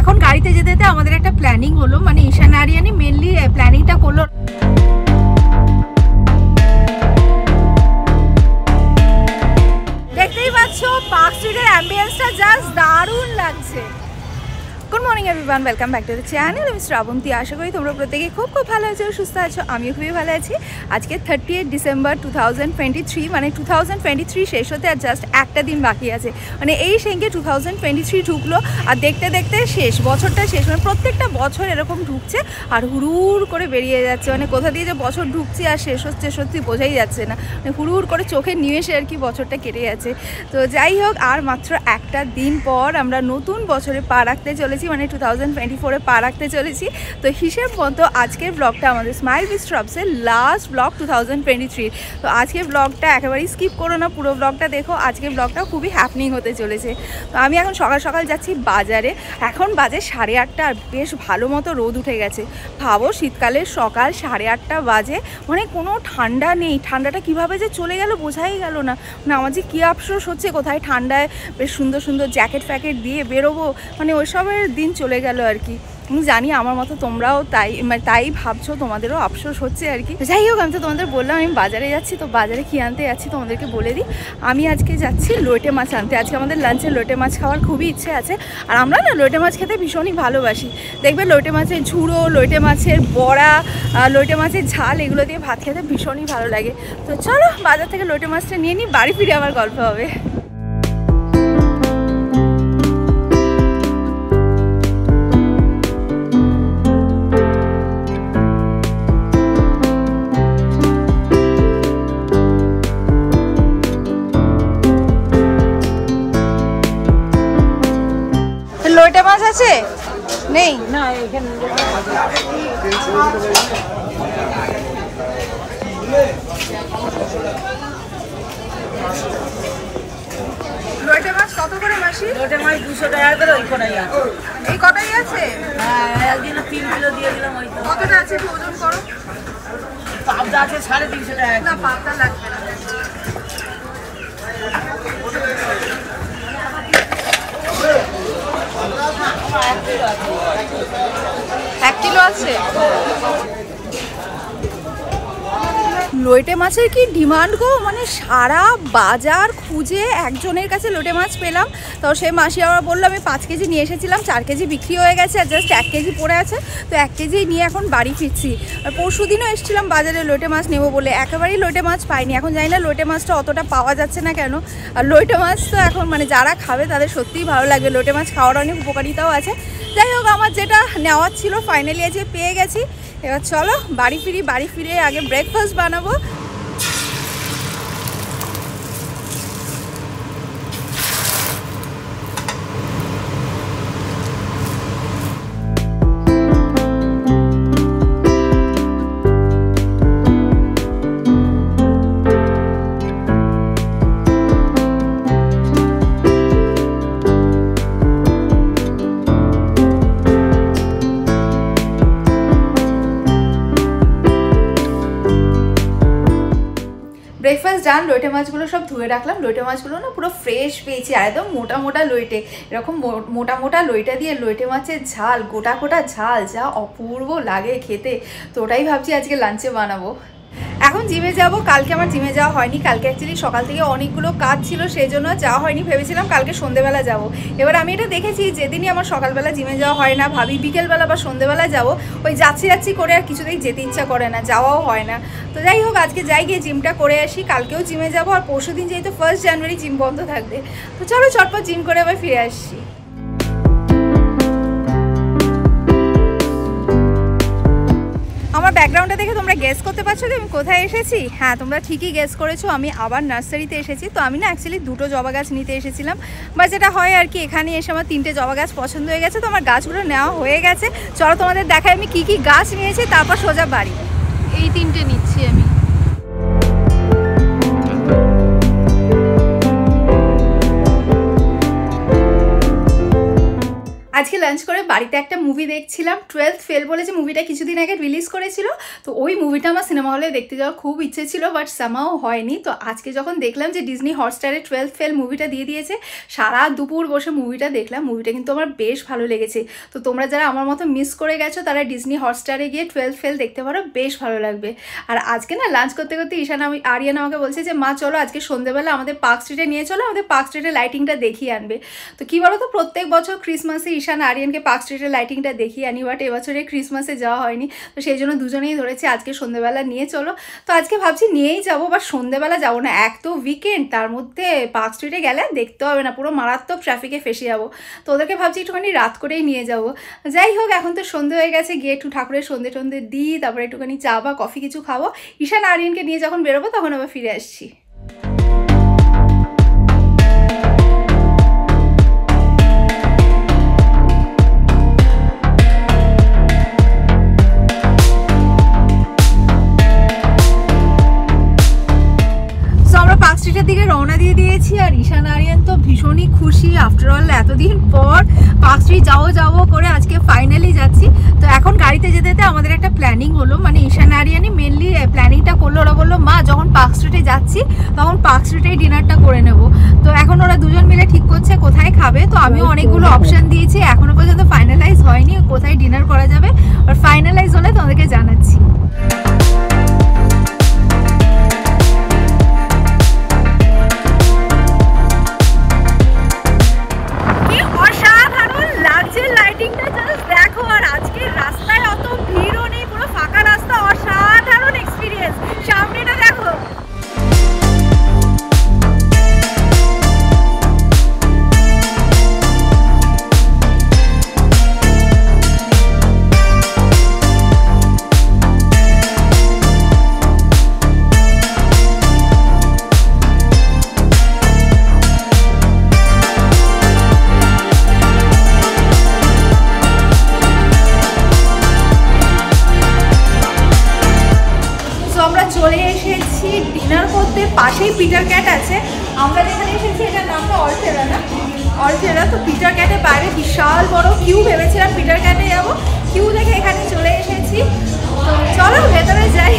এখন গাড়িতে যেতে যেতে আমাদের একটা প্ল্যানিং হলো, মানে ঈশান আরিয়ানি মেনলি প্ল্যানিংটা করলো। দেখতেই পাচ্ছ পার্ক স্ট্রিটের অ্যাম্বিয়েন্সটা জাস্ট দারুণ লাগছে। Good morning everyone, welcome back to the channel. আমি শ্রাবন্তী। আশা করি তোমরা প্রত্যেকেই খুব ভালো আছো, সুস্থ আছো। আমিও খুবই ভালো আছি। আজকে 30 ডিসেম্বর 2023, মানে 2023 শেষ হতে আর জাস্ট একটা দিন বাকি আছে। মানে এই সঙ্গে 2023 ঢুকলো আর দেখতে দেখতে শেষ, বছরটা শেষ। মানে প্রত্যেকটা বছর এরকম ঢুকছে আর হুড় করে বেরিয়ে যাচ্ছে। মানে কোথা দিয়ে যে বছর ঢুকছে আর শেষ হচ্ছে সত্যি বোঝাই যাচ্ছে না। মানে হুড় করে চোখের নিমেষে আর কি বছরটা কেটে যাচ্ছে। তো যাই হোক, আর মাত্র একটা দিন পর আমরা নতুন বছরে পা রাখতে চলেছি, মানে 2024-এ পা রাখতে চলেছি। তো হিসেব মতো আজকের ব্লগটা আমাদের স্মাইল উইথ শ্রবসের লাস্ট ব্লগ 2023। তো আজকের ব্লগটা একেবারেই স্কিপ করো না, পুরো ব্লগটা দেখো। আজকের ব্লগটা খুবই হ্যাপনিং হতে চলেছে। তো আমি এখন সকাল সকাল যাচ্ছি বাজারে। এখন বাজে 8:30 আর বেশ ভালো মতো রোদ উঠে গেছে। ভাবো শীতকালের সকাল 8:30 বাজে, মানে কোনো ঠান্ডা নেই। ঠান্ডাটা কিভাবে যে চলে গেল বোঝাই গেল না। মানে আমার যে কী আফসোস হচ্ছে, কোথায় ঠান্ডায় বেশ সুন্দর সুন্দর জ্যাকেট ফ্যাকেট দিয়ে বেরোবো, মানে ওইসবের দিন চলে গেল আর কি। আমি জানি আমার মতো তোমরাও তাই ভাবছো, তোমাদেরও আফসোস হচ্ছে আর কি। যাই হোক, আমি তো তোমাদের বললাম আমি বাজারে যাচ্ছি। তো বাজারে কী আনতে যাচ্ছি তোমাদেরকে বলে দিই। আমি আজকে যাচ্ছি লোটে মাছ আনতে। আজকে আমাদের লাঞ্চে লোটে মাছ খাওয়ার খুবই ইচ্ছে আছে। আর আমরা না লোটে মাছ খেতে ভীষণই ভালোবাসি। দেখবে লোটে মাছের ঝুড়ো, লোটে মাছের বড়া, লোটে মাছের ঝাল, এগুলো দিয়ে ভাত খেতে ভীষণই ভালো লাগে। তো চলো বাজার থেকে লোটে মাছটা নিয়ে নিই, বাড়ি ফিরে আবার গল্প হবে। লোটে মাছ আছে? নেই না এখানে। লোটে মাছ কত করে মাসি? লোটে মাছ 200 টাকা করে। ওই কটাই আছে। এই কটাই আছে? হ্যাঁ, একদিন 3 কিলো দিয়ে দিলাম। ওই তো কতটা আছে একটু ওজন করো। পাবদা আছে 350 টাকা। না পাবদা লাগবে না। 1 কিলো আছে। লোটে মাছের কি ডিমান্ড গো, মানে সারা বাজার খুঁজে একজনের কাছে লোটে মাছ পেলাম। তো সেই মাসি আবার বললো আমি 5 কেজি নিয়ে এসেছিলাম, 4 কেজি বিক্রি হয়ে গেছে আর জাস্ট 1 কেজি পড়ে আছে। তো 1 কেজি নিয়ে এখন বাড়ি ফিরছি। আর পরশু দিনও এসেছিলাম বাজারে লোটে মাছ নেবো বলে, একেবারেই লোটে মাছ পাইনি। এখন জানি না লোটে মাছটা অতটা পাওয়া যাচ্ছে না কেন। আর লোটে মাছ তো এখন মানে যারা খাবে তাদের সত্যিই ভালো লাগবে। লোটে মাছ খাওয়ার অনেক উপকারিতাও আছে। যাই হোক, আমার যেটা নেওয়ার ছিল ফাইনালি আজকে পেয়ে গেছি। এবার চলো বাড়ি ফিরি। বাড়ি ফিরে আগে ব্রেকফাস্ট বানাবো। ব্রেকফাস্ট ডান। লোটে মাছগুলো সব ধুয়ে রাখলাম। লোটে মাছগুলো না পুরো ফ্রেশ পেয়েছি আর একদম মোটা মোটা লোটে। এরকম মোটা মোটা লোটে দিয়ে লোটে মাছের ঝাল, গোটা গোটা ঝাল, যা অপূর্ব লাগে খেতে। তো ওটাই ভাবছি আজকে লাঞ্চে বানাবো। এখন জিমে যাব। কালকে আমার জিমে যাওয়া হয়নি। কালকে অ্যাকচুয়ালি সকাল থেকে অনেকগুলো কাজ ছিল, সেই জন্য যাওয়া হয়নি। ভেবেছিলাম কালকে সন্ধ্যেবেলা যাব। এবার আমি এটা দেখেছি যেদিনই আমার সকালবেলা জিমে যাওয়া হয় না, ভাবি বিকেলবেলা বা সন্ধ্যেবেলা যাব, ওই যাচ্ছি করে আর কিছুতেই যেতে ইচ্ছা করে না, যাওয়াও হয় না। তো যাই হোক, আজকে যাই, গিয়ে জিমটা করে আসি। কালকেও জিমে যাব আর পরশু দিন যেহেতু 1 জানুয়ারি জিম বন্ধ থাকবে। তো চলো চটপট জিম করে আবার ফিরে আসছি। আমার ব্যাকগ্রাউন্ডটা দেখে তোমরা গেস করতে পারছো যে আমি কোথায় এসেছি? হ্যাঁ, তোমরা ঠিকই গেস করেছো, আমি আবার নার্সারিতে এসেছি। তো আমি না অ্যাকচুয়ালি 2টো জবা গাছ নিতে এসেছিলাম, বা যেটা হয় আর কি, এখানে এসে আমার 3টে জবা গাছ পছন্দ হয়ে গেছে। তো আমার গাছগুলো নেওয়া হয়ে গেছে। চলো তোমাদের দেখাই আমি কি গাছ নিয়েছি, তারপর সোজা বাড়ি। এই 3টে নিচ্ছি আমি। আজকে লাঞ্চ করে বাড়িতে একটা মুভি দেখছিলাম, 12th ফেল বলে যে মুভিটা কিছুদিন আগে রিলিজ করেছিল। তো ওই মুভিটা আমার সিনেমা হলে দেখতে যাওয়ার খুব ইচ্ছে ছিল, বাট সামাও হয়নি। তো আজকে যখন দেখলাম যে ডিজনি হটস্টারে 12th ফেল মুভিটা দিয়ে দিয়েছে, সারা দুপুর বসে মুভিটা দেখলাম। মুভিটা কিন্তু আমার বেশ ভালো লেগেছে। তো তোমরা যারা আমার মতো মিস করে গেছো তারা ডিজনি হটস্টারে গিয়ে 12th ফেল দেখতে পারো, বেশ ভালো লাগবে। আর আজকে না লাঞ্চ করতে করতে আরিয়ান আমাকে বলছে যে মা চলো আজকে সন্ধ্যেবেলা আমাদের পার্ক স্ট্রিটে নিয়ে চলো, আমাদের পার্ক স্ট্রিটে লাইটিংটা দেখিয়ে আনবে। তো কী বলো তো, প্রত্যেক বছর ক্রিসমাসে ঈশান আরিয়ানকে পার্ক স্ট্রিটের লাইটিংটা দেখিয়ে আনি, বাট এবছরে ক্রিসমাসে যাওয়া হয়নি। তো সেই জন্য দুজনেই ধরেছে আজকে সন্ধ্যেবেলা নিয়ে চলো। তো আজকে ভাবছি নিয়েই যাবো, বা সন্ধ্যেবেলা যাবো না, এক তো উইকেন্ড, তার মধ্যে পার্ক স্ট্রিটে গেলে দেখতে হবে না, পুরো মারাত্মক ট্রাফিকে ফেসে যাবো। তো ওদেরকে ভাবছি একটুখানি রাত করেই নিয়ে যাবো। যাই হোক, এখন তো সন্ধ্যে হয়ে গেছে, গিয়ে একটু ঠাকুরের সন্ধ্যে টন্ধে দিই, তারপরে একটুখানি চা বা কফি কিছু খাবো। ঈশান আরিয়ানকে নিয়ে যখন বেরোবো তখন আবার ফিরে আসছি। দিকে রওনা দিয়ে দিয়েছি, আর ঈশান আরিয়ান তো ভীষণই খুশি। আফটারঅল এতদিন পর পার্ক স্ট্রিট যাবো করে আজকে ফাইনালি যাচ্ছি। তো এখন গাড়িতে যেতে যেতে আমাদের একটা প্ল্যানিং হলো, মানে ঈশান আরিয়ানই মেনলি প্ল্যানিংটা করলো। ওরা বললো মা যখন পার্ক স্ট্রিটে যাচ্ছি তখন পার্ক স্ট্রিটেই ডিনারটা করে নেব। তো এখন ওরা দুজন মিলে ঠিক করছে কোথায় খাবে। তো আমিও অনেকগুলো অপশান দিয়েছি, এখনো পর্যন্ত ফাইনালাইজ হয়নি কোথায় ডিনার করা যাবে, আর ফাইনালাইজ হলে তোমাদেরকে জানাচ্ছি। চলে এসেছি ডিনার করতে, পাশেই পিটার ক্যাট আছে। আমরা যেখানে এসেছি এটার নামটা অল্টেরা না, অল্টেরা। তো পিটার ক্যাটের বাইরে বিশাল বড় কিউ, ভেবেছিলাম পিটার ক্যাটে যাবো, কিউ দেখে এখানে চলে এসেছি। তো চলো ভেতরে যাই।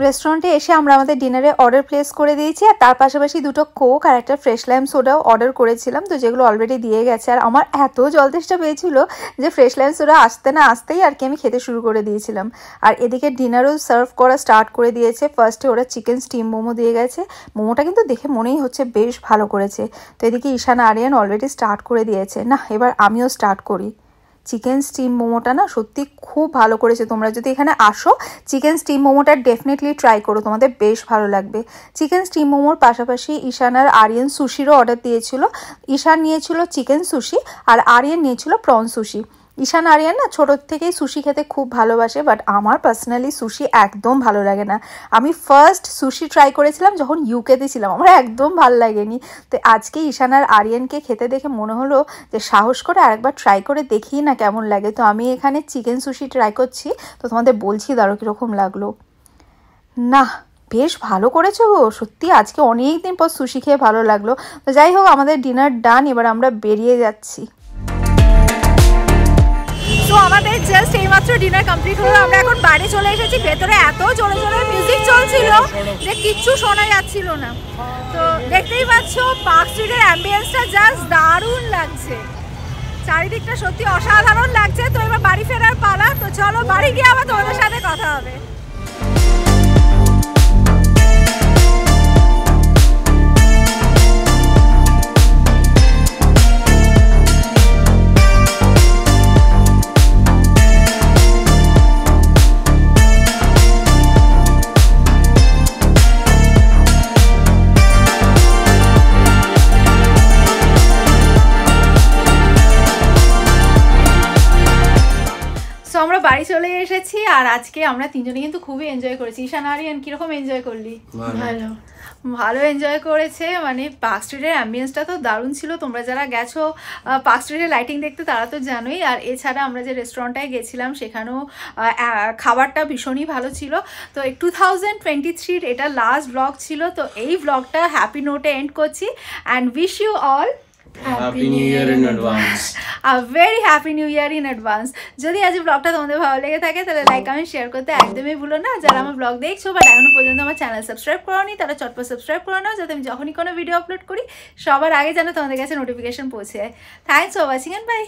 রেস্টুরেন্টে এসে আমরা আমাদের ডিনারে অর্ডার প্লেস করে দিয়েছি, আর তার পাশাপাশি দুটো কোক আর একটা ফ্রেশ লাইম সোডাও অর্ডার করেছিলাম। তো যেগুলো অলরেডি দিয়ে গেছে, আর আমার এত জল তেষ্টা পেয়েছিল যে ফ্রেশ লাইম সোডা আসতে না আসতেই আর কি আমি খেতে শুরু করে দিয়েছিলাম। আর এদিকে ডিনারও সার্ভ করা স্টার্ট করে দিয়েছে। ফার্স্টে ওরা চিকেন স্টিম মোমো দিয়ে গেছে, মোমোটা কিন্তু দেখে মনেই হচ্ছে বেশ ভালো করেছে। তো এদিকে ঈশান আরিয়ান অলরেডি স্টার্ট করে দিয়েছে, না এবার আমিও স্টার্ট করি। চিকেন স্টিম মোমোটা না সত্যি খুব ভালো করেছে। তোমরা যদি এখানে আসো চিকেন স্টিম মোমোটা ডেফিনেটলি ট্রাই করো, তোমাদের বেশ ভালো লাগবে। চিকেন স্টিম মোমোর পাশাপাশি ঈশান আর আরিয়ান সুশিরও অর্ডার দিয়েছিল। ঈশান নিয়েছিল চিকেন সুশি আর আরিয়ান নিয়েছিল প্রন সুশি। ঈশান আরিয়ান না ছোটোর থেকেই সুশি খেতে খুব ভালোবাসে, বাট আমার পার্সোনালি সুশি একদম ভালো লাগে না। আমি ফার্স্ট সুশি ট্রাই করেছিলাম যখন ইউকেতে ছিলাম, আমার একদম ভালো লাগেনি। তো আজকে ঈশান আর আরিয়ানকে খেতে দেখে মনে হলো যে সাহস করে আরেকবার ট্রাই করে দেখি না কেমন লাগে। তো আমি এখানে চিকেন সুশি ট্রাই করছি, তো তোমাদের বলছি দাঁড়ো কীরকম লাগলো। না বেশ ভালো করেছো গো, সত্যি আজকে অনেক দিন পর সুশি খেয়ে ভালো লাগলো। তো যাই হোক, আমাদের ডিনার ডান, এবার আমরা বেরিয়ে যাচ্ছি। তো আমাদের জাস্ট এইমাত্র ডিনার কমপ্লিট হলো, আমরা এখন বাইরে চলে এসেছি। ভেতরে এত জোরে জোরে মিউজিক চলছিল যে কিচ্ছু শোনা যাচ্ছিল না। তো দেখতেই পাচ্ছ পার্ক স্ট্রিটের অ্যাম্বিয়েন্সটা জাস্ট দারুণ লাগছে, চারিদিকটা সত্যি অসাধারণ লাগছে। তো এবার বাড়ি ফেরার পালা, তো চলো বাড়ি গিয়ে আবার তোমাদের সাথে কথা হবে। বাড়ি বাড়ি চলে এসেছি আর আজকে আমরা তিনজনে কিন্তু খুবই এনজয় করেছি। ঈশান আরিয়ান কিরকম এনজয় করলি? ভালো এনজয় করেছে, মানে পার্ক স্ট্রিটের অ্যাম্বিয়েন্সটা তো দারুণ ছিল। তোমরা যারা গেছো পার্ক স্ট্রিটের লাইটিং দেখতে তারা তো জানোই। আর এছাড়া আমরা যে রেস্টুরেন্টটায় গেছিলাম সেখানেও খাবারটা ভীষণই ভালো ছিল। তো 2023 এটা লাস্ট ব্লগ ছিল, তো এই ব্লগটা হ্যাপি নোটে এন্ড করছি and wish you all Happy New Year in advance. A very happy new year in advance. যদি আজ ব্লগটা তোমাদের ভালো লেগে থাকে তাহলে লাইক কমেন্ট শেয়ার করতে একদমই ভুলো না। যারা আমার ব্লগ দেখছো বাট এখনো পর্যন্ত আমার চ্যানেল সাবস্ক্রাইব করোনি তারা চটপট সাবস্ক্রাইব করে নাও, যাতে আমি যখনই কোনো ভিডিও আপলোড করি সবার আগে যেন তোমাদের কাছে নোটিফিকেশন পৌঁছে যায়। Thanks for watching and by.